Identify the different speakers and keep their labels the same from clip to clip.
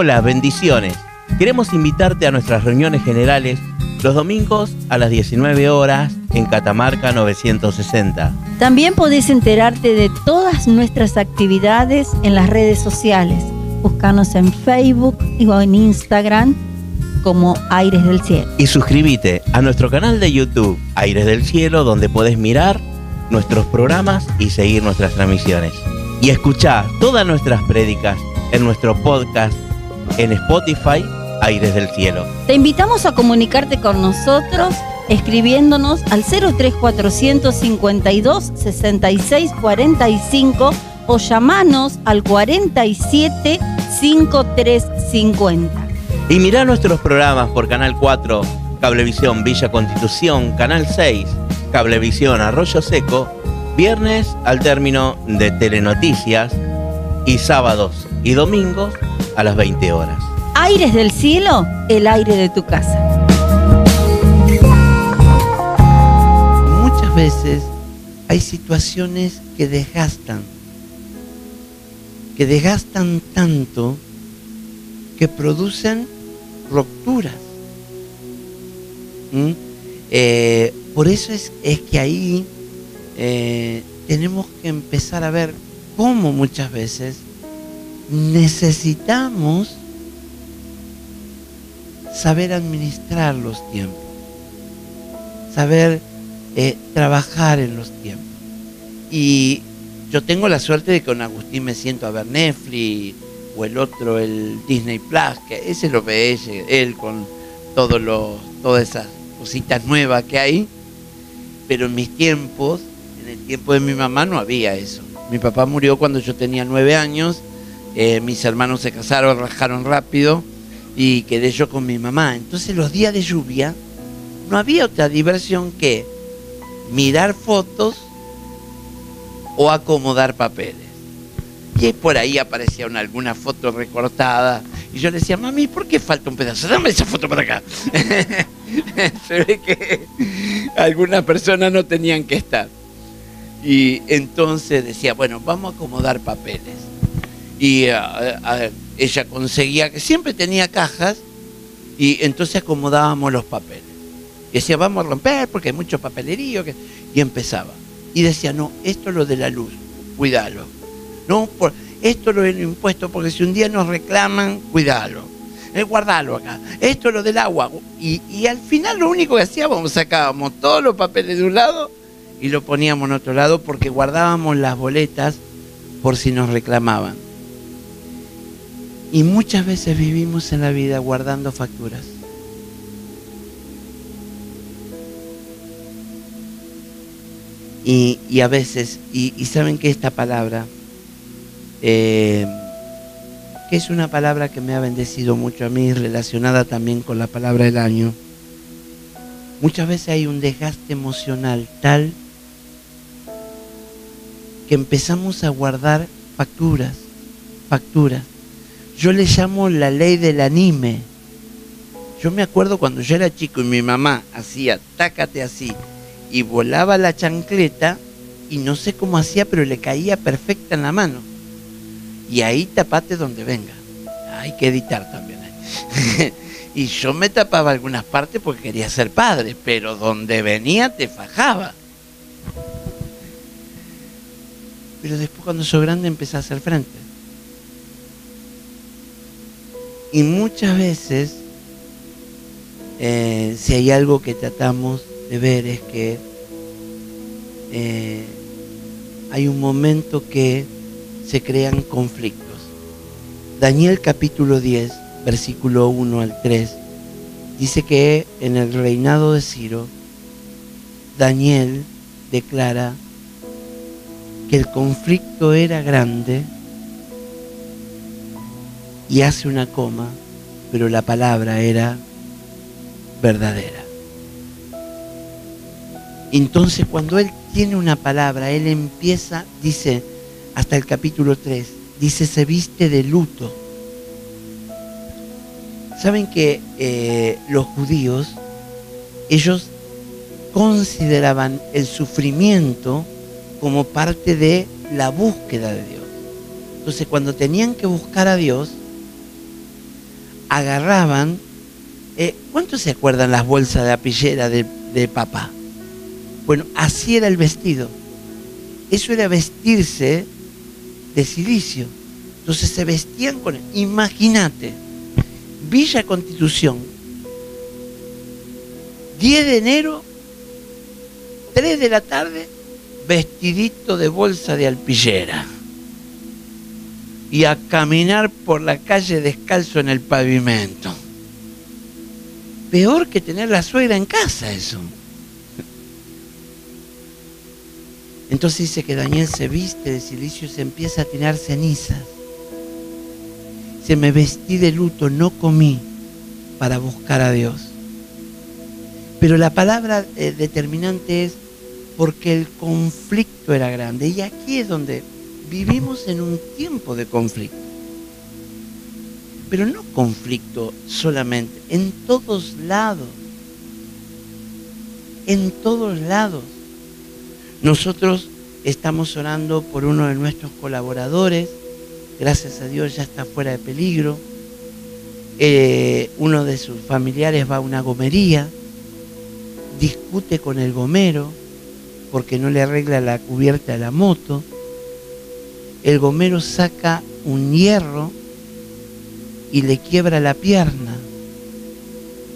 Speaker 1: Hola, bendiciones. Queremos invitarte a nuestras reuniones generales los domingos a las 19 horas en Catamarca 960.
Speaker 2: También podés enterarte de todas nuestras actividades en las redes sociales. Búscanos en Facebook o en Instagram como Aires del Cielo.
Speaker 1: Y suscríbete a nuestro canal de YouTube, Aires del Cielo, donde podés mirar nuestros programas y seguir nuestras transmisiones. Y escuchá todas nuestras prédicas en nuestro podcast en Spotify, Aires del Cielo.
Speaker 2: Te invitamos a comunicarte con nosotros escribiéndonos al 03452 6645 o llamanos al 47 5350.
Speaker 1: Y mirá nuestros programas por Canal 4, Cablevisión Villa Constitución, Canal 6, Cablevisión Arroyo Seco, viernes al término de Telenoticias y sábados y domingos a las 20 horas.
Speaker 2: Aires del Cielo, el aire de tu casa.
Speaker 3: Muchas veces hay situaciones que desgastan tanto que producen rupturas. Por eso es que ahí tenemos que empezar a ver cómo muchas veces necesitamos saber administrar los tiempos, saber trabajar en los tiempos. Y yo tengo la suerte de que con Agustín me siento a ver Netflix o el otro, el Disney Plus, que ese lo ve él con todas esas cositas nuevas que hay. Pero en mis tiempos, en el tiempo de mi mamá, no había eso. Mi papá murió cuando yo tenía 9 años, mis hermanos se casaron, rajaron rápido y quedé yo con mi mamá. Entonces los días de lluvia no había otra diversión que mirar fotos o acomodar papeles. Y por ahí aparecía alguna foto recortada y yo le decía, mami, ¿por qué falta un pedazo? Dame esa foto para acá. Se ve que algunas personas no tenían que estar. Y entonces decía, bueno, vamos a acomodar papeles. Y ella conseguía, que siempre tenía cajas, y entonces acomodábamos los papeles. Y decía, vamos a romper porque hay mucho papelerío. Y empezaba. Y decía, no, esto es lo de la luz, cuidalo. No, esto es lo del impuesto, porque si un día nos reclaman, cuidalo. Guardalo acá. Esto es lo del agua. Y al final lo único que hacíamos, sacábamos todos los papeles de un lado y lo poníamos en otro lado porque guardábamos las boletas por si nos reclamaban. Y muchas veces vivimos en la vida guardando facturas. Y a veces, y saben que esta palabra, que es una palabra que me ha bendecido mucho a mí, relacionada también con la palabra del año, muchas veces hay un desgaste emocional tal que empezamos a guardar facturas. Yo le llamo la ley del anime. Yo me acuerdo cuando yo era chico y mi mamá hacía tácate así y volaba la chancleta y no sé cómo hacía, pero le caía perfecta en la mano. Y ahí tapate donde venga. Hay que editar también. Y yo me tapaba algunas partes porque quería ser padre, pero donde venía te fajaba. Pero después cuando sos grande empecé a hacer frente. Y muchas veces, si hay algo que tratamos de ver es que hay un momento que se crean conflictos. Daniel capítulo 10, versículo 1 al 3, dice que en el reinado de Ciro, Daniel declara que el conflicto era grande y hace una coma, pero la palabra era verdadera. Entonces cuando él tiene una palabra, él empieza, dice, hasta el capítulo 3, dice, se viste de luto. Saben que los judíos, ellos consideraban el sufrimiento como parte de la búsqueda de Dios. Entonces cuando tenían que buscar a Dios, agarraban, ¿cuántos se acuerdan las bolsas de apillera de papá? Bueno, así era el vestido. Eso era vestirse de silicio. Entonces se vestían con... Imagínate, Villa Constitución, 10 de enero, 3 de la tarde, vestidito de bolsa de alpillera. Y a caminar por la calle descalzo en el pavimento. Peor que tener la suegra en casa, eso. Entonces dice que Daniel se viste de silicio y se empieza a tirar cenizas. Se me vestí de luto, no comí para buscar a Dios. Pero la palabra determinante es porque el conflicto era grande. Y aquí es donde vivimos en un tiempo de conflicto. Pero no conflicto solamente, en todos lados. En todos lados. Nosotros estamos orando por uno de nuestros colaboradores. Gracias a Dios ya está fuera de peligro. Uno de sus familiares va a una gomería, discute con el gomero porque no le arregla la cubierta de la moto. El gomero saca un hierro y le quiebra la pierna.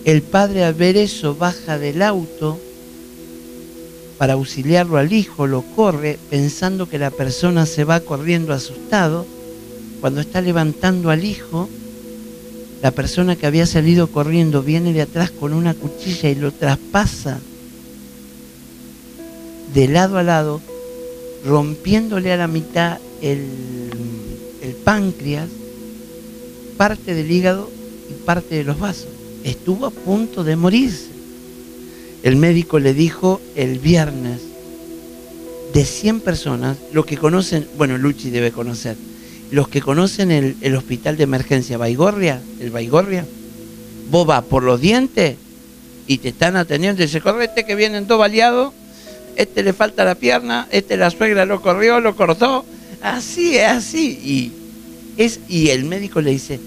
Speaker 3: El padre, al ver eso, baja del auto para auxiliarlo al hijo, lo corre pensando que la persona se va corriendo asustado. Cuando está levantando al hijo, la persona que había salido corriendo viene de atrás con una cuchilla y lo traspasa de lado a lado, rompiéndole a la mitad el páncreas, parte del hígado y parte de los vasos. Estuvo a punto de morirse. El médico le dijo el viernes, de 100 personas, los que conocen, bueno, Luchi debe conocer, los que conocen el hospital de emergencia Baigorria, el Baigorria, vos vas por los dientes y te están atendiendo y dice, correte que vienen dos baleados, este le falta la pierna, este la suegra lo corrió, lo cortó, así es así. Y el médico le dice,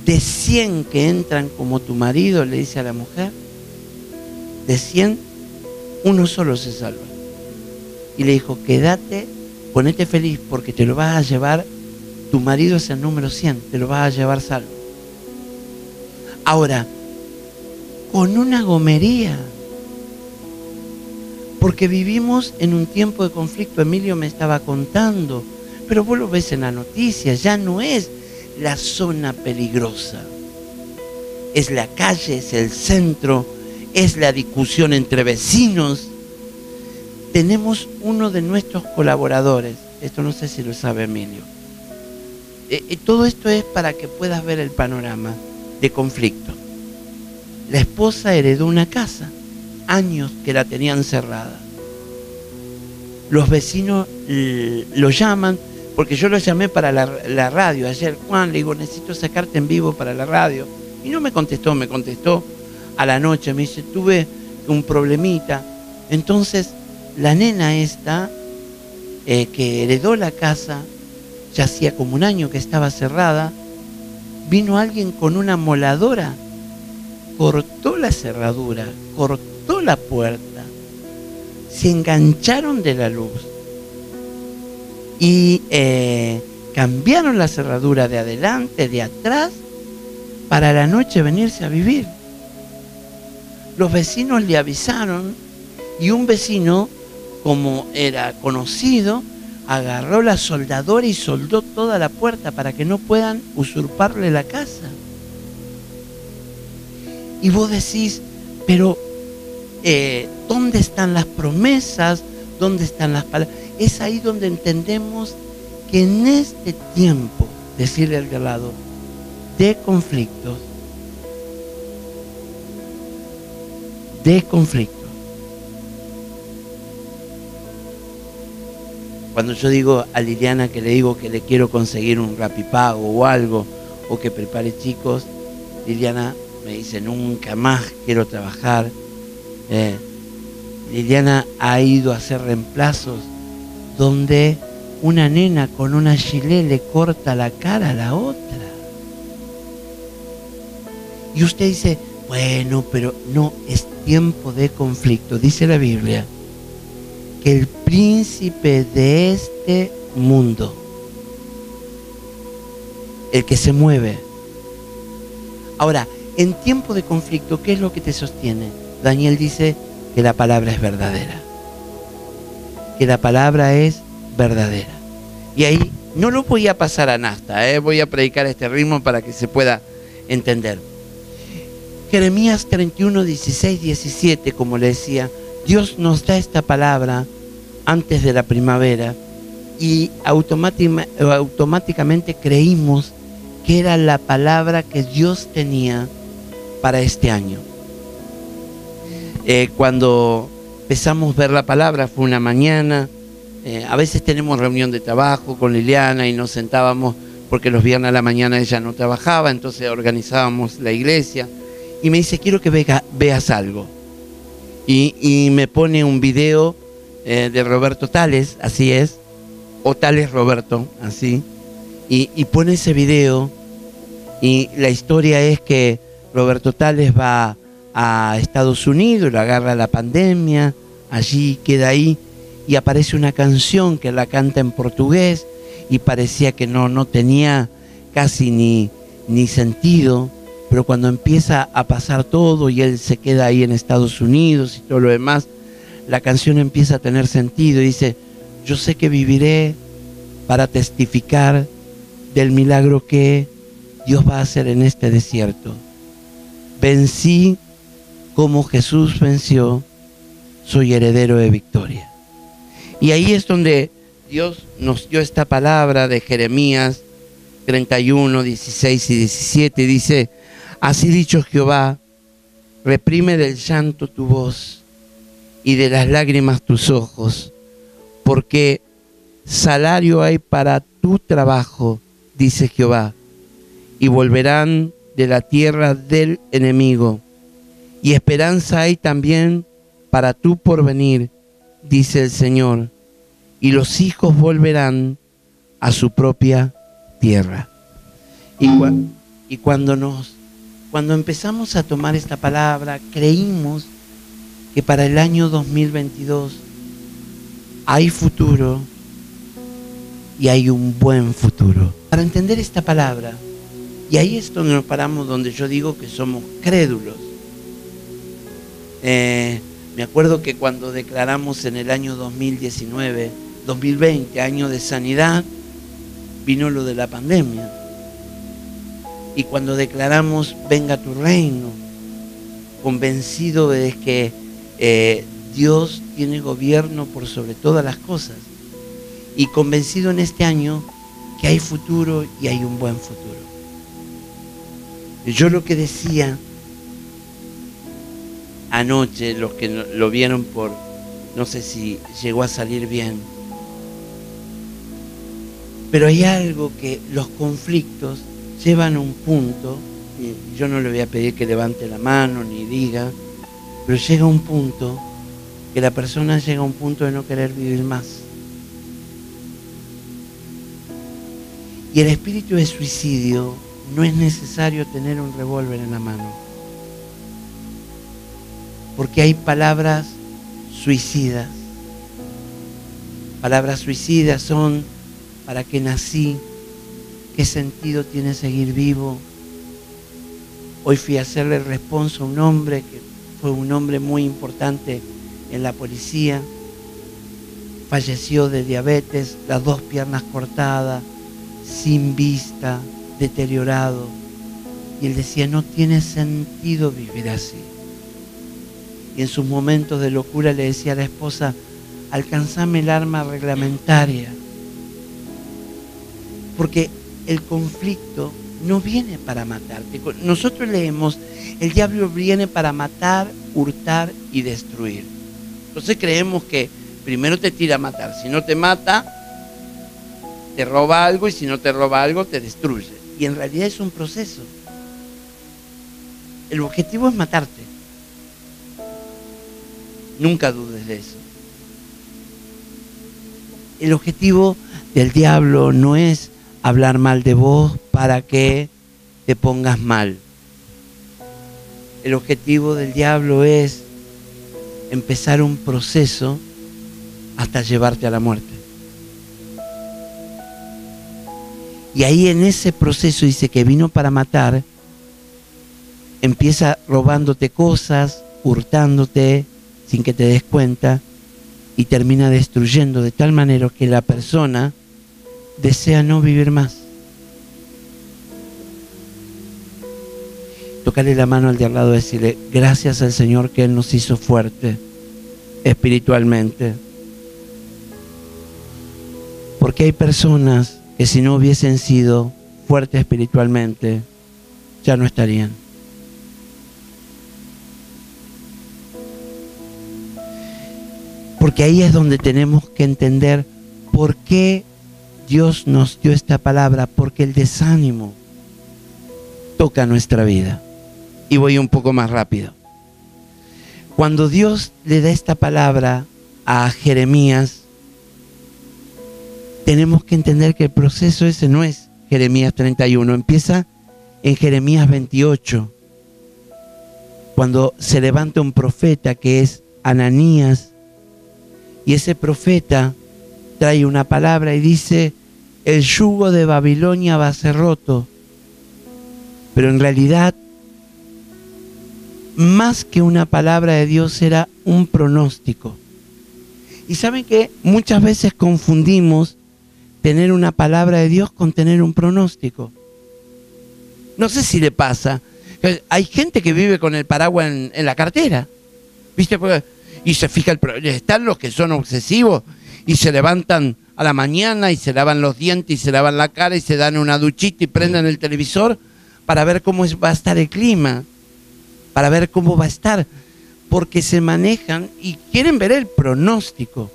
Speaker 3: de 100 que entran como tu marido, le dice a la mujer, de 100, uno solo se salva. Y le dijo, quédate, ponete feliz porque te lo vas a llevar, tu marido es el número 100, te lo vas a llevar salvo. Ahora, con una gomería, porque vivimos en un tiempo de conflicto. Emilio me estaba contando, pero vos lo ves en la noticia, ya no es la zona peligrosa, es la calle, es el centro, es la discusión entre vecinos. Tenemos uno de nuestros colaboradores, esto no sé si lo sabe Emilio, todo esto es para que puedas ver el panorama de conflicto. La esposa heredó una casa, años que la tenían cerrada. Los vecinos lo llaman, porque yo lo llamé para la radio ayer. Juan, le digo, necesito sacarte en vivo para la radio. Y no me contestó a la noche, me dice, tuve un problemita. Entonces, la nena esta, que heredó la casa, ya hacía como un año que estaba cerrada, vino alguien con una moladora, cortó la cerradura, cortó la puerta, se engancharon de la luz y cambiaron la cerradura de adelante, de atrás, para la noche venirse a vivir. Los vecinos le avisaron y un vecino, como era conocido, agarró la soldadora y soldó toda la puerta para que no puedan usurparle la casa. Y vos decís, pero ¿dónde están las promesas? ¿Dónde están las palabras? Es ahí donde entendemos que en este tiempo, decirle al de al lado, de conflictos, cuando yo digo a Liliana que le digo que le quiero conseguir un rapipago o algo, o que prepare chicos, Liliana me dice, nunca más quiero trabajar. Liliana ha ido a hacer reemplazos donde una nena con una gilet le corta la cara a la otra. Y usted dice, bueno, pero no, es tiempo de conflicto. Dice la Biblia que el príncipe de este mundo, el que se mueve. Ahora, en tiempo de conflicto, ¿qué es lo que te sostiene? Daniel dice que la palabra es verdadera. Que la palabra es verdadera. Y ahí no lo voy a pasar a nafta, voy a predicar este ritmo para que se pueda entender. Jeremías 31, 16, 17, como le decía, Dios nos da esta palabra antes de la primavera y automáticamente creímos que era la palabra que Dios tenía para este año. Cuando empezamos a ver la palabra, fue una mañana, a veces tenemos reunión de trabajo con Liliana y nos sentábamos, porque los viernes a la mañana ella no trabajaba, entonces organizábamos la iglesia, y me dice, quiero que veas algo. Y me pone un video de Roberto Tales, así es, o Tales Roberto, así, y pone ese video, y la historia es que Roberto Tales va a Estados Unidos, lo agarra la pandemia, allí queda ahí, y aparece una canción que la canta en portugués, y parecía que no tenía casi ni sentido, pero cuando empieza a pasar todo y él se queda ahí en Estados Unidos y todo lo demás, la canción empieza a tener sentido y dice, yo sé que viviré para testificar del milagro que Dios va a hacer en este desierto. Vencí como Jesús venció, soy heredero de victoria. Y ahí es donde Dios nos dio esta palabra de Jeremías 31, 16 y 17. Dice, así dicho Jehová, reprime del llanto tu voz y de las lágrimas tus ojos, porque salario hay para tu trabajo, dice Jehová, y volverán de la tierra del enemigo, y esperanza hay también para tu porvenir, dice el Señor, y los hijos volverán a su propia tierra. Y cuando empezamos a tomar esta palabra, creímos que para el año 2022 hay futuro y hay un buen futuro. Para entender esta palabra, y ahí es donde nos paramos, donde yo digo que somos crédulos. Me acuerdo que cuando declaramos en el año 2020, año de sanidad, vino lo de la pandemia. Y cuando declaramos, venga tu reino, convencido de que Dios tiene gobierno por sobre todas las cosas. Y convencido en este año que hay futuro y hay un buen futuro. Yo lo que decía anoche, los que lo vieron no sé si llegó a salir bien, pero hay algo que los conflictos llevan a un punto, y yo no le voy a pedir que levante la mano ni diga, pero llega un punto que la persona llega a un punto de no querer vivir más. Y el espíritu de suicidio no es necesario tener un revólver en la mano, porque hay palabras suicidas. Palabras suicidas son: ¿para qué nací? ¿Qué sentido tiene seguir vivo? Hoy fui a hacerle responso a un hombre que fue un hombre muy importante en la policía. Falleció de diabetes, las 2 piernas cortadas, sin vista, deteriorado. Y él decía, no tiene sentido vivir así. Y en sus momentos de locura le decía a la esposa, alcanzame el arma reglamentaria. Porque el conflicto no viene para matarte. Nosotros leemos, el diablo viene para matar, hurtar y destruir. Entonces creemos que primero te tira a matar. Si no te mata, te roba algo, y si no te roba algo, te destruye. Y en realidad es un proceso. El objetivo es matarte. Nunca dudes de eso. El objetivo del diablo no es hablar mal de vos para que te pongas mal. el objetivo del diablo es empezar un proceso hasta llevarte a la muerte. Y ahí en ese proceso dice que vino para matar, empieza robándote cosas, hurtándote sin que te des cuenta y termina destruyendo de tal manera que la persona desea no vivir más. Tocarle la mano al de al lado y decirle: gracias al Señor que Él nos hizo fuerte espiritualmente. Porque hay personas que si no hubiesen sido fuertes espiritualmente, ya no estarían. Porque ahí es donde tenemos que entender por qué Dios nos dio esta palabra, porque el desánimo toca nuestra vida. Y voy un poco más rápido. Cuando Dios le da esta palabra a Jeremías, tenemos que entender que el proceso ese no es Jeremías 31, empieza en Jeremías 28, cuando se levanta un profeta que es Ananías, y ese profeta trae una palabra y dice: el yugo de Babilonia va a ser roto. Pero en realidad, más que una palabra de Dios, era un pronóstico. Y saben que muchas veces confundimos tener una palabra de Dios con tener un pronóstico. No sé si le pasa. Hay gente que vive con el paraguas en la cartera, ¿viste? Y se fija están los que son obsesivos y se levantan a la mañana y se lavan los dientes y se lavan la cara y se dan una duchita y prenden el televisor para ver cómo va a estar el clima, para ver cómo va a estar, porque se manejan y quieren ver el pronóstico.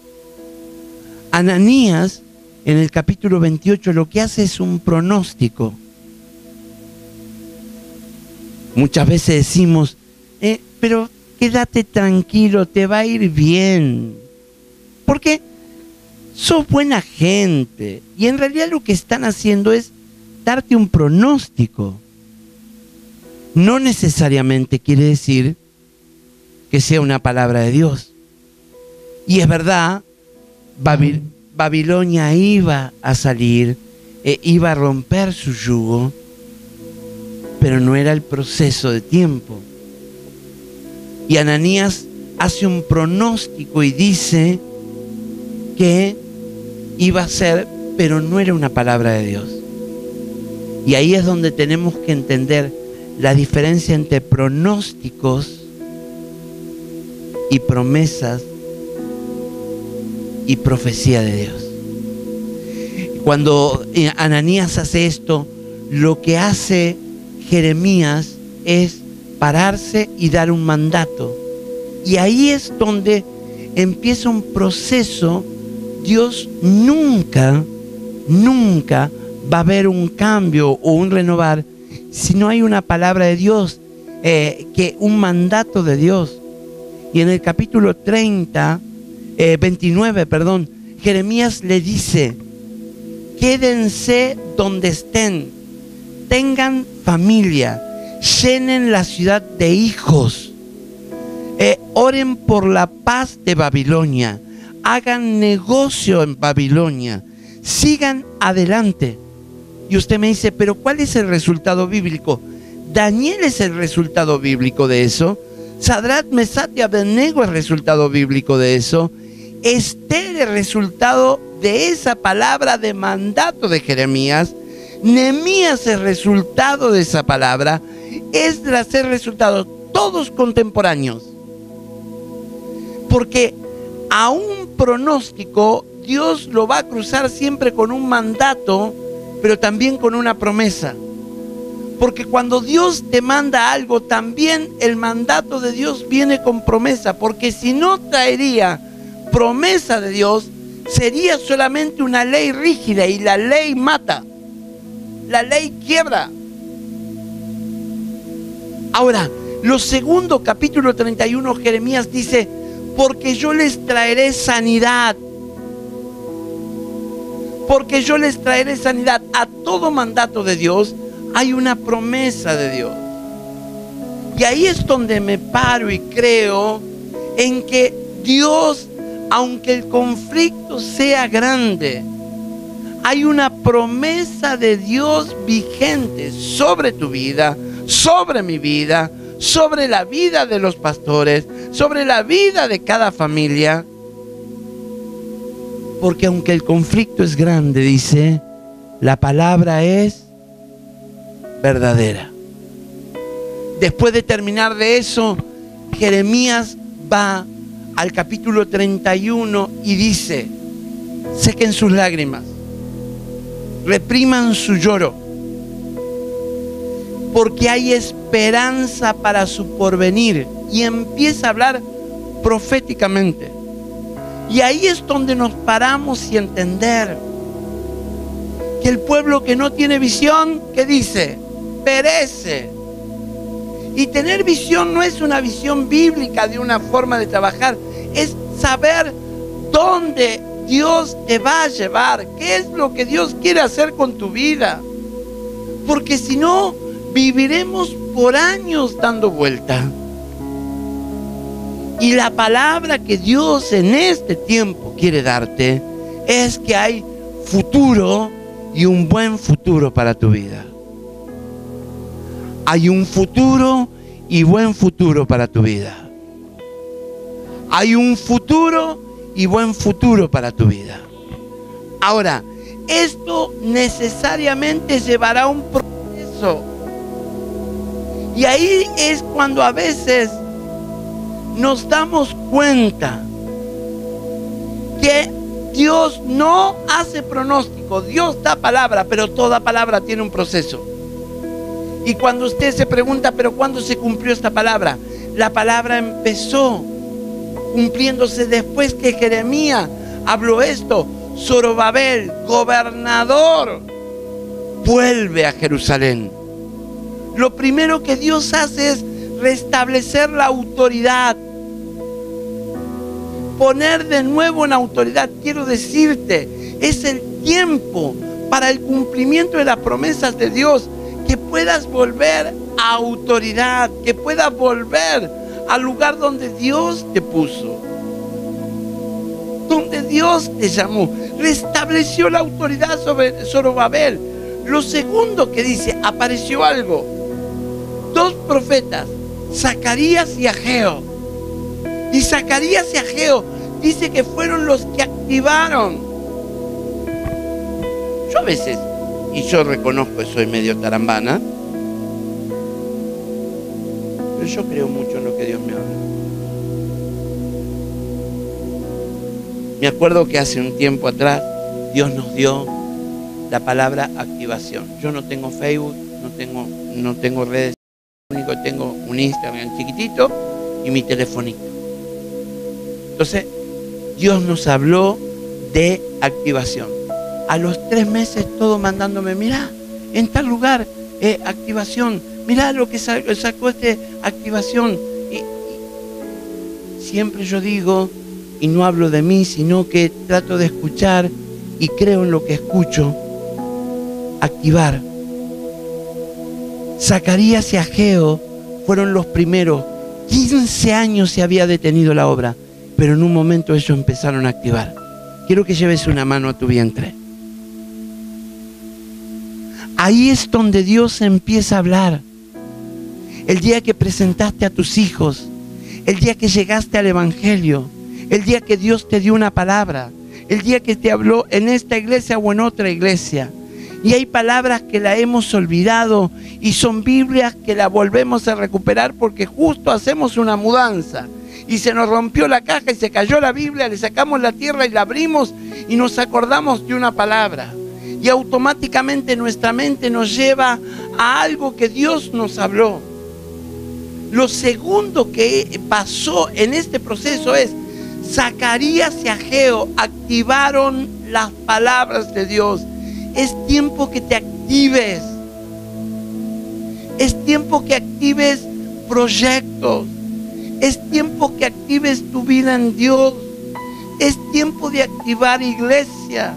Speaker 3: Ananías, en el capítulo 28, lo que hace es un pronóstico. Muchas veces decimos: pero quédate tranquilo, te va a ir bien, porque sos buena gente. Y en realidad lo que están haciendo es darte un pronóstico. No necesariamente quiere decir que sea una palabra de Dios. Y es verdad, Babilonia iba a salir, iba a romper su yugo, pero no era el proceso de tiempo. Y Ananías hace un pronóstico y dice que iba a ser, pero no era una palabra de Dios. Y ahí es donde tenemos que entender la diferencia entre pronósticos y promesas y profecía de Dios. Cuando Ananías hace esto, lo que hace Jeremías es pararse y dar un mandato. Y ahí es donde empieza un proceso. Dios nunca va a haber un cambio o un renovar si no hay una palabra de Dios, un mandato de Dios. Y en el capítulo 29, Jeremías le dice: quédense donde estén, tengan familia, llenen la ciudad de hijos, oren por la paz de Babilonia, hagan negocio en Babilonia, sigan adelante. Y usted me dice: pero ¿cuál es el resultado bíblico? Daniel es el resultado bíblico de eso. Sadrach, Mesach y Abednego es el resultado bíblico de eso. Esther es el resultado de esa palabra de mandato de Jeremías. Nehemías es el resultado de esa palabra. Esdras es el resultado. Todos contemporáneos. Porque a un pronóstico Dios lo va a cruzar siempre con un mandato, pero también con una promesa. Porque cuando Dios te manda algo, también el mandato de Dios viene con promesa. Porque si no traería promesa de Dios, sería solamente una ley rígida, y la ley mata, la ley quiebra. Ahora, lo segundo, capítulo 31, Jeremías dice: porque yo les traeré sanidad. Porque yo les traeré sanidad. A todo mandato de Dios hay una promesa de Dios. Y ahí es donde me paro y creo en que Dios, aunque el conflicto sea grande, hay una promesa de Dios vigente sobre tu vida, sobre mi vida, sobre la vida de los pastores, sobre la vida de cada familia. Porque aunque el conflicto es grande, dice, la palabra es verdadera. Después de terminar de eso, Jeremías va al capítulo 31 y dice, sequen sus lágrimas, repriman su lloro, porque hay esperanza para su porvenir. Y empieza a hablar proféticamente. Y ahí es donde nos paramos y entender que el pueblo que no tiene visión, ¿qué dice? Perece. Y tener visión no es una visión bíblica de una forma de trabajar, es saber dónde Dios te va a llevar, qué es lo que Dios quiere hacer con tu vida. Porque si no, viviremos por años dando vuelta. Y la palabra que Dios en este tiempo quiere darte es que hay futuro y un buen futuro para tu vida. Hay un futuro y buen futuro para tu vida. Hay un futuro y buen futuro para tu vida. Ahora, esto necesariamente llevará un proceso. Y ahí es cuando a veces nos damos cuenta que Dios no hace pronóstico, Dios da palabra, pero toda palabra tiene un proceso. Y cuando usted se pregunta, ¿pero cuándo se cumplió esta palabra? La palabra empezó cumpliéndose después que Jeremías habló esto. Zorobabel, gobernador, vuelve a Jerusalén. Lo primero que Dios hace es restablecer la autoridad, poner de nuevo en autoridad. Quiero decirte, es el tiempo para el cumplimiento de las promesas de Dios, que puedas volver a autoridad, que puedas volver al lugar donde Dios te puso, donde Dios te llamó. Restableció la autoridad sobre Zorobabel. Lo segundo que dice, apareció algo. Dos profetas, Zacarías y Ageo. Y Zacarías y Ageo dice que fueron los que activaron. Yo a veces, y yo reconozco que soy medio tarambana, pero yo creo mucho en lo que Dios me habla. Me acuerdo que hace un tiempo atrás Dios nos dio la palabra activación. Yo no tengo Facebook, no tengo redes, único que tengo un Instagram chiquitito y mi telefonito. Entonces Dios nos habló de activación. A los 3 meses todo mandándome, mirá, en tal lugar, activación, mirá lo que sacó activación. Y siempre yo digo, y no hablo de mí, sino que trato de escuchar y creo en lo que escucho. Activar. Zacarías y Ageo fueron los primeros. 15 años se había detenido la obra, pero en un momento ellos empezaron a activar. Quiero que lleves una mano a tu vientre. Ahí es donde Dios empieza a hablar. El día que presentaste a tus hijos, el día que llegaste al Evangelio, el día que Dios te dio una palabra, el día que te habló en esta iglesia o en otra iglesia. Y hay palabras que la hemos olvidado y son Biblias que la volvemos a recuperar porque justo hacemos una mudanza y se nos rompió la caja y se cayó la Biblia, le sacamos la tierra y la abrimos y nos acordamos de una palabra. Y automáticamente nuestra mente nos lleva a algo que Dios nos habló. Lo segundo que pasó en este proceso es Zacarías y Ageo activaron las palabras de Dios. Es tiempo que te actives. Es tiempo que actives proyectos. Es tiempo que actives tu vida en Dios. Es tiempo de activar iglesia.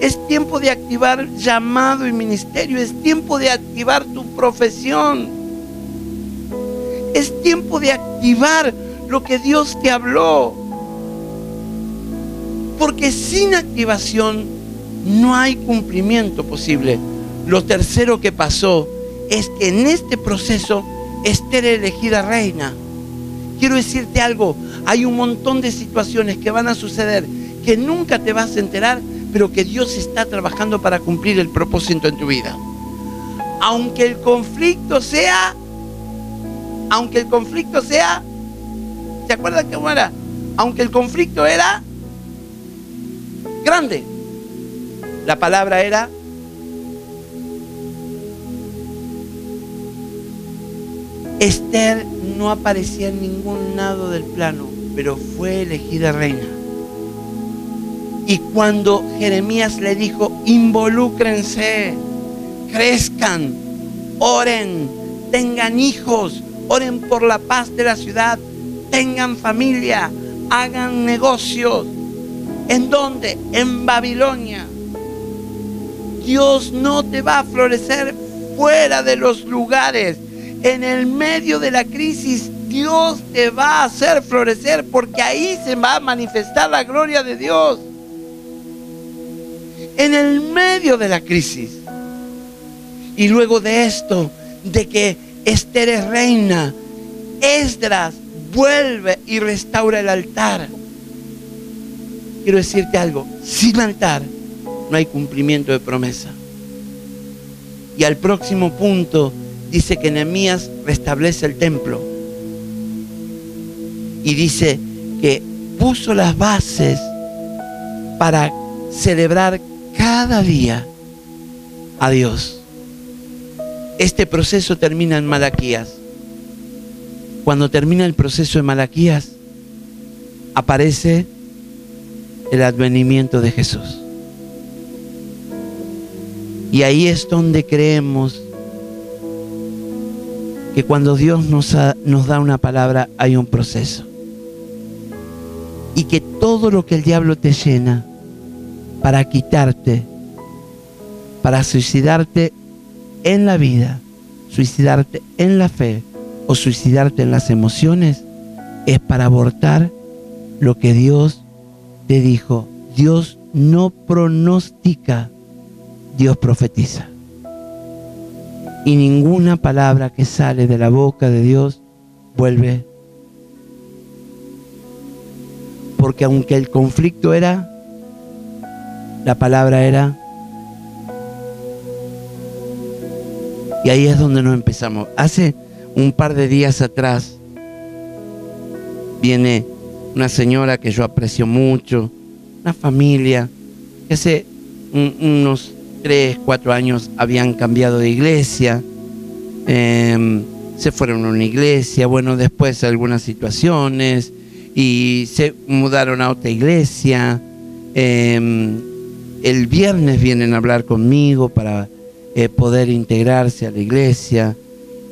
Speaker 3: Es tiempo de activar llamado y ministerio. Es tiempo de activar tu profesión. Es tiempo de activar lo que Dios te habló. Porque sin activación no hay cumplimiento posible. Lo tercero que pasó es que en este proceso Esther era elegida reina. Quiero decirte algo, hay un montón de situaciones que van a suceder que nunca te vas a enterar, pero que Dios está trabajando para cumplir el propósito en tu vida. Aunque el conflicto sea, ¿se acuerdan cómo era? Aunque el conflicto era grande, la palabra era Esther no aparecía en ningún lado del plano, pero fue elegida reina. Y cuando Jeremías le dijo, involúcrense, crezcan, oren, tengan hijos, oren por la paz de la ciudad, tengan familia, hagan negocios. ¿En dónde? En Babilonia. Dios no te va a florecer fuera de los lugares. En el medio de la crisis, Dios te va a hacer florecer, porque ahí se va a manifestar la gloria de Dios. En el medio de la crisis. Y luego de esto, de que Esther es reina, Esdras vuelve y restaura el altar. Quiero decirte algo, sin altar no hay cumplimiento de promesa. Y al próximo punto dice que Nehemías restablece el templo. Y dice que puso las bases para celebrar cada día a Dios. Este proceso termina en Malaquías. Cuando termina el proceso de Malaquías, aparece el advenimiento de Jesús. Y ahí es donde creemos que cuando Dios nos da una palabra, hay un proceso. Y que todo lo que el diablo te llena para quitarte, para suicidarte en la vida, suicidarte en la fe o suicidarte en las emociones, es para abortar lo que Dios te dijo. Dios no pronostica, Dios profetiza. Y ninguna palabra que sale de la boca de Dios vuelve. Porque aunque el conflicto era, la palabra era. Y ahí es donde nos empezamos. Hace un par de días atrás viene una señora que yo aprecio mucho, una familia que hace unos 3, 4 años habían cambiado de iglesia, se fueron a una iglesia, bueno, después algunas situaciones y se mudaron a otra iglesia. El viernes vienen a hablar conmigo para poder integrarse a la iglesia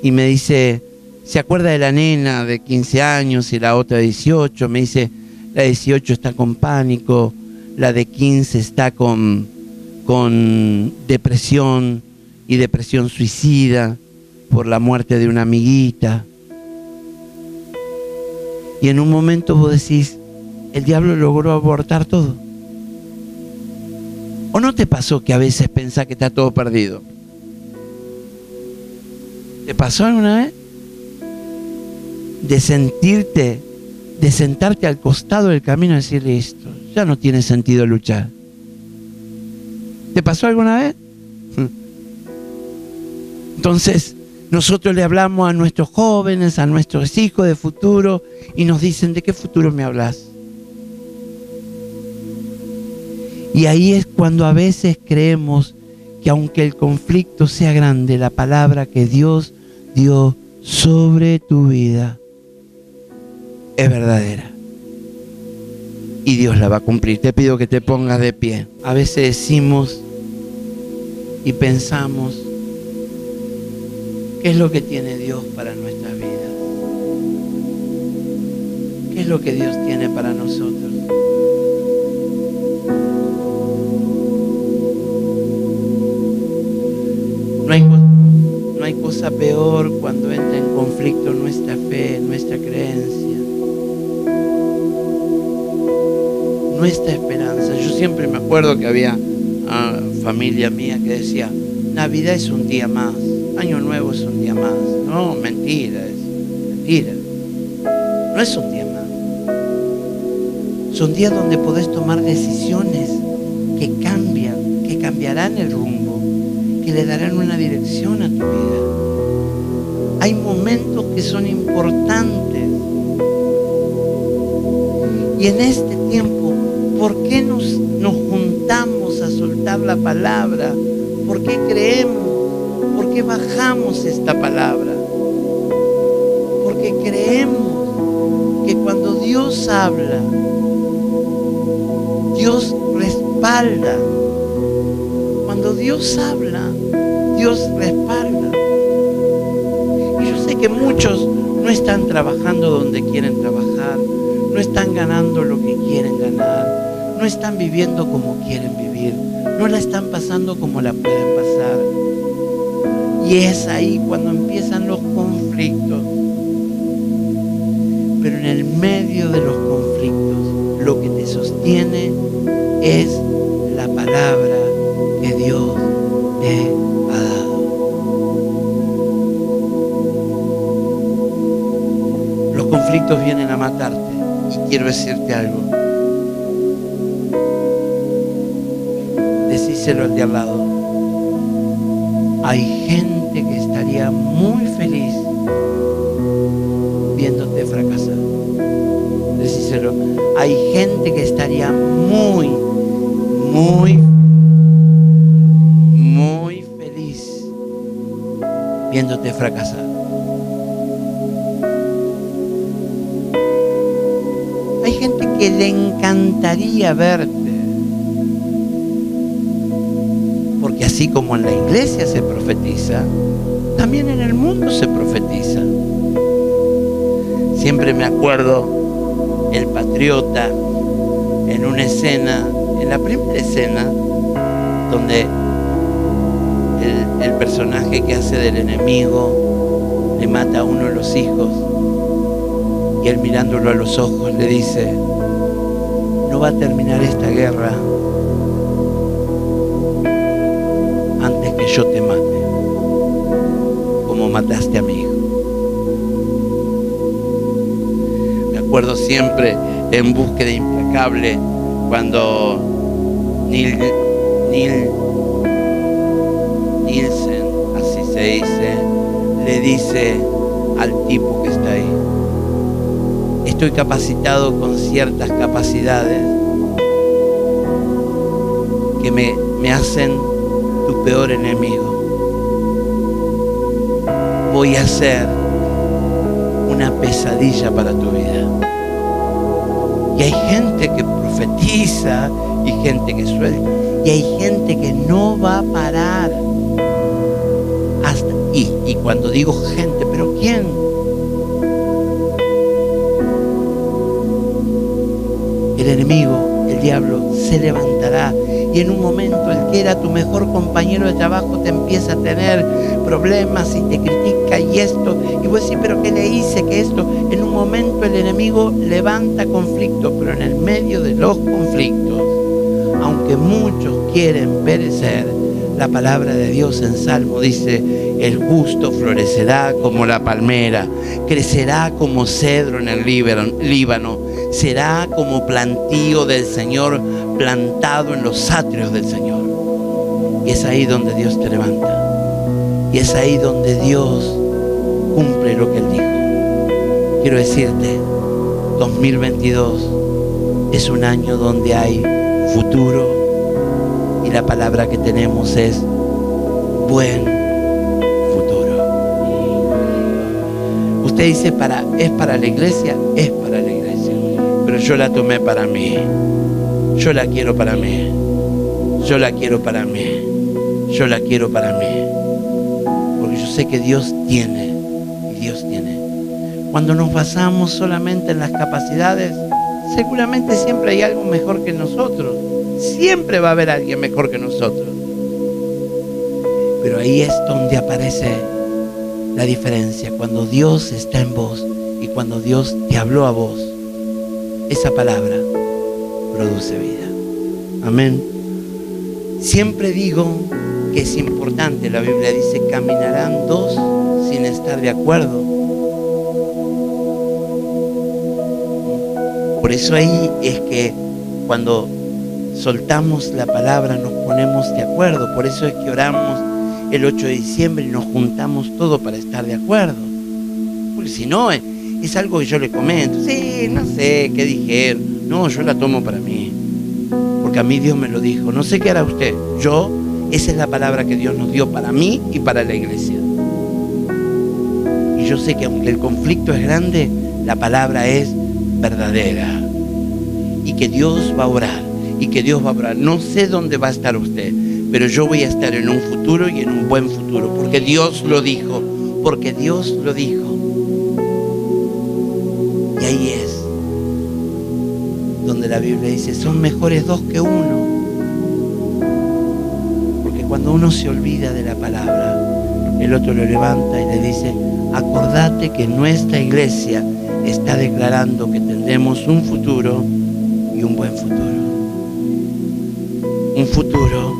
Speaker 3: y me dice, ¿se acuerda de la nena de 15 años y la otra de 18? Me dice, la de 18 está con pánico, la de 15 está con depresión y depresión suicida por la muerte de una amiguita. Y en un momento vos decís, el diablo logró abortar todo. ¿O no te pasó que a veces pensás que está todo perdido? ¿Te pasó alguna vez? De sentirte, de sentarte al costado del camino y decir, listo, ya no tiene sentido luchar. ¿Te pasó alguna vez? Entonces, nosotros le hablamos a nuestros jóvenes, a nuestros hijos de futuro, y nos dicen, ¿de qué futuro me hablas? Y ahí es cuando a veces creemos que aunque el conflicto sea grande, la palabra que Dios dio sobre tu vida es verdadera. Y Dios la va a cumplir. Te pido que te pongas de pie. A veces decimos y pensamos, ¿qué es lo que tiene Dios para nuestras vidas? ¿Qué es lo que Dios tiene para nosotros? No hay cosa cosa peor cuando entra en conflicto nuestra fe, nuestra creencia, nuestra esperanza. Yo siempre me acuerdo que había familia mía que decía, Navidad es un día más, Año Nuevo es un día más. No, mentira, es mentira. No es un día más. Son días donde podés tomar decisiones que cambian, que cambiarán el rumbo, que le darán una dirección a tu vida. Hay momentos que son importantes. Y en este tiempo, ¿por qué nos juntamos a soltar la palabra? ¿Por qué creemos? ¿Por qué bajamos esta palabra? Porque creemos que cuando Dios habla, Dios respalda. Cuando Dios habla, Dios respalda. Y yo sé que muchos no están trabajando donde quieren trabajar, no están ganando lo que quieren ganar, no están viviendo como quieren vivir, no la están pasando como la pueden pasar. Y es ahí cuando empiezan los conflictos. Pero en el medio de los conflictos, lo que te sostiene es la palabra que Dios te ha dado. Los conflictos vienen a matarte. Y quiero decirte algo. Decíselo al de al lado. Hay gente que estaría muy feliz viéndote fracasar. Decíselo. Hay gente que estaría muy feliz viéndote fracasar. Hay gente que le encantaría verte. Porque así como en la iglesia se profetiza, también en el mundo se profetiza. Siempre me acuerdo el Patriota en una escena, en la primera escena, donde el personaje que hace del enemigo le mata a uno de los hijos y él mirándolo a los ojos le dice, no va a terminar esta guerra antes que yo te mate, como mataste a mi hijo. Me acuerdo siempre en Búsqueda Implacable cuando Nielsen, así se dice, le dice al tipo que está ahí, estoy capacitado con ciertas capacidades que me hacen tu peor enemigo. Voy a ser una pesadilla para tu vida. Y hay gente que profetiza y gente que suelta y hay gente que no va a parar hasta y cuando digo gente, ¿pero quién? El enemigo, el diablo, se levantará y en un momento el que era tu mejor compañero de trabajo te empieza a tener problemas y te critica y esto, y vos decís, pero ¿qué le hice? Que esto, en un momento el enemigo levanta conflicto, pero en el medio de los conflictos, aunque muchos quieren perecer, la palabra de Dios en Salmo dice, el justo florecerá como la palmera, crecerá como cedro en el Líbano, será como plantío del Señor, plantado en los atrios del Señor. Y es ahí donde Dios te levanta. Y es ahí donde Dios cumple lo que Él dijo. Quiero decirte, 2022 es un año donde hay futuro y la palabra que tenemos es buen futuro. Usted dice, ¿es para la iglesia? Es para la iglesia. Pero yo la tomé para mí. Yo la quiero para mí. Yo la quiero para mí. Yo la quiero para mí. Porque yo sé que Dios tiene. Y Dios tiene. Cuando nos basamos solamente en las capacidades, seguramente siempre hay algo mejor que nosotros. Siempre va a haber alguien mejor que nosotros. Pero ahí es donde aparece la diferencia cuando Dios está en vos y cuando Dios te habló a vos. Esa palabra produce vida. Amén. Siempre digo que es importante, la Biblia dice, caminarán dos sin estar de acuerdo. Por eso ahí es que cuando soltamos la palabra nos ponemos de acuerdo. Por eso es que oramos el 8 de diciembre y nos juntamos todos para estar de acuerdo. Porque si no, es algo que yo le comento. Sí, no sé, ¿qué dijeron? No, yo la tomo para mí. Porque a mí Dios me lo dijo. No sé qué hará usted. Esa es la palabra que Dios nos dio para mí y para la iglesia. Y yo sé que aunque el conflicto es grande, la palabra es verdadera. Y que Dios va a orar. Y que Dios va a orar. No sé dónde va a estar usted, pero yo voy a estar en un futuro y en un buen futuro. Porque Dios lo dijo. Porque Dios lo dijo. Y ahí es donde la Biblia dice, son mejores dos que uno. Porque cuando uno se olvida de la palabra, el otro lo levanta y le dice, acordate que nuestra iglesia está declarando que tendremos un futuro y un buen futuro. Un futuro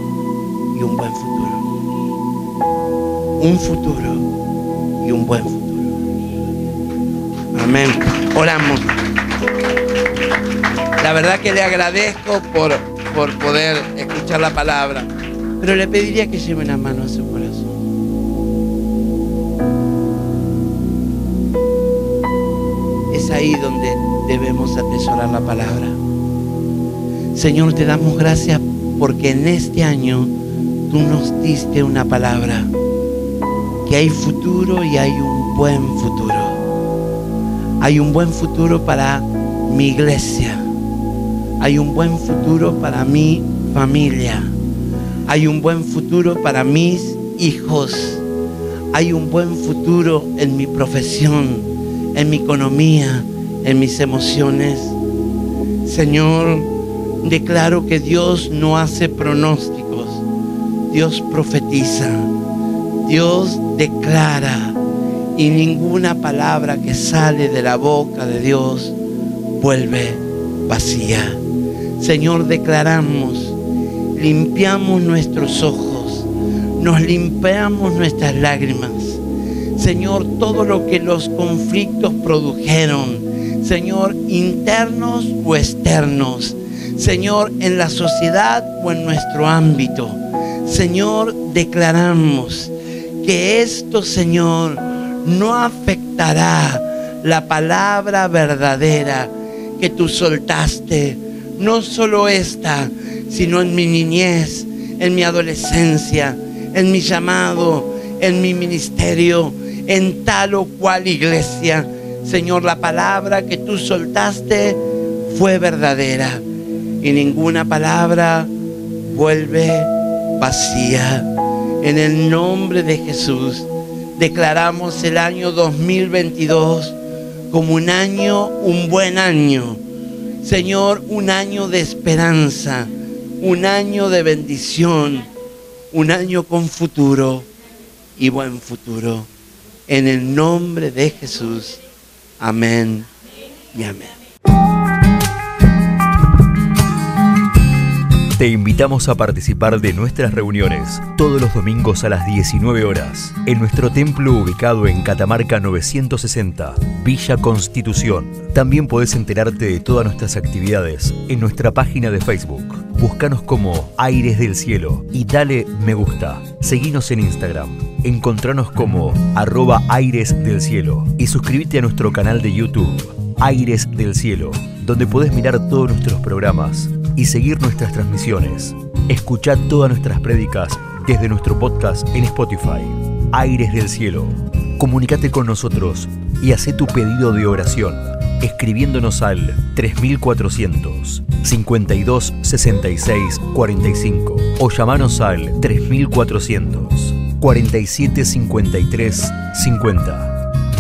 Speaker 3: y un buen futuro. Un futuro y un buen futuro. Amén. Oramos. La verdad que le agradezco por poder escuchar la palabra, pero le pediría que lleve una mano a su corazón. Es ahí donde debemos atesorar la palabra. Señor, te damos gracias porque en este año tú nos diste una palabra, que hay futuro y hay un buen futuro. Hay un buen futuro para mi iglesia. Hay un buen futuro para mi familia. Hay un buen futuro para mis hijos. Hay un buen futuro en mi profesión, en mi economía, en mis emociones. Señor, declaro que Dios no hace pronósticos. Dios profetiza. Dios declara. Y ninguna palabra que sale de la boca de Dios vuelve vacía. Señor, declaramos, limpiamos nuestros ojos, nos limpiamos nuestras lágrimas. Señor, todo lo que los conflictos produjeron, Señor, internos o externos, Señor, en la sociedad o en nuestro ámbito, Señor, declaramos que esto, Señor, no afectará la palabra verdadera que tú soltaste, no solo esta, sino en mi niñez, en mi adolescencia, en mi llamado, en mi ministerio, en tal o cual iglesia. Señor, la palabra que tú soltaste fue verdadera y ninguna palabra vuelve vacía. En el nombre de Jesús, declaramos el año 2022 como un año, un buen año. Señor, un año de esperanza, un año de bendición, un año con futuro y buen futuro. En el nombre de Jesús. Amén y amén.
Speaker 4: Te invitamos a participar de nuestras reuniones todos los domingos a las 19 horas en nuestro templo ubicado en Catamarca 960, Villa Constitución. También podés enterarte de todas nuestras actividades en nuestra página de Facebook. Búscanos como Aires del Cielo y dale me gusta. Seguinos en Instagram. Encontranos como @airesdelcielo y suscríbete a nuestro canal de YouTube, Aires del Cielo, donde podés mirar todos nuestros programas y seguir nuestras transmisiones. Escuchá todas nuestras prédicas desde nuestro podcast en Spotify, Aires del Cielo. Comunícate con nosotros y hacé tu pedido de oración escribiéndonos al 3400 52 66 45 o llamanos al 3400 47 53 50.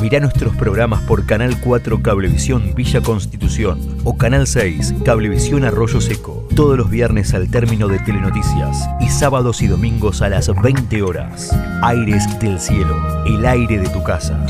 Speaker 4: Mirá nuestros programas por Canal 4 Cablevisión Villa Constitución o Canal 6 Cablevisión Arroyo Seco. todos los viernes al término de Telenoticias y sábados y domingos a las 20 horas. Aires del Cielo, el aire de tu casa.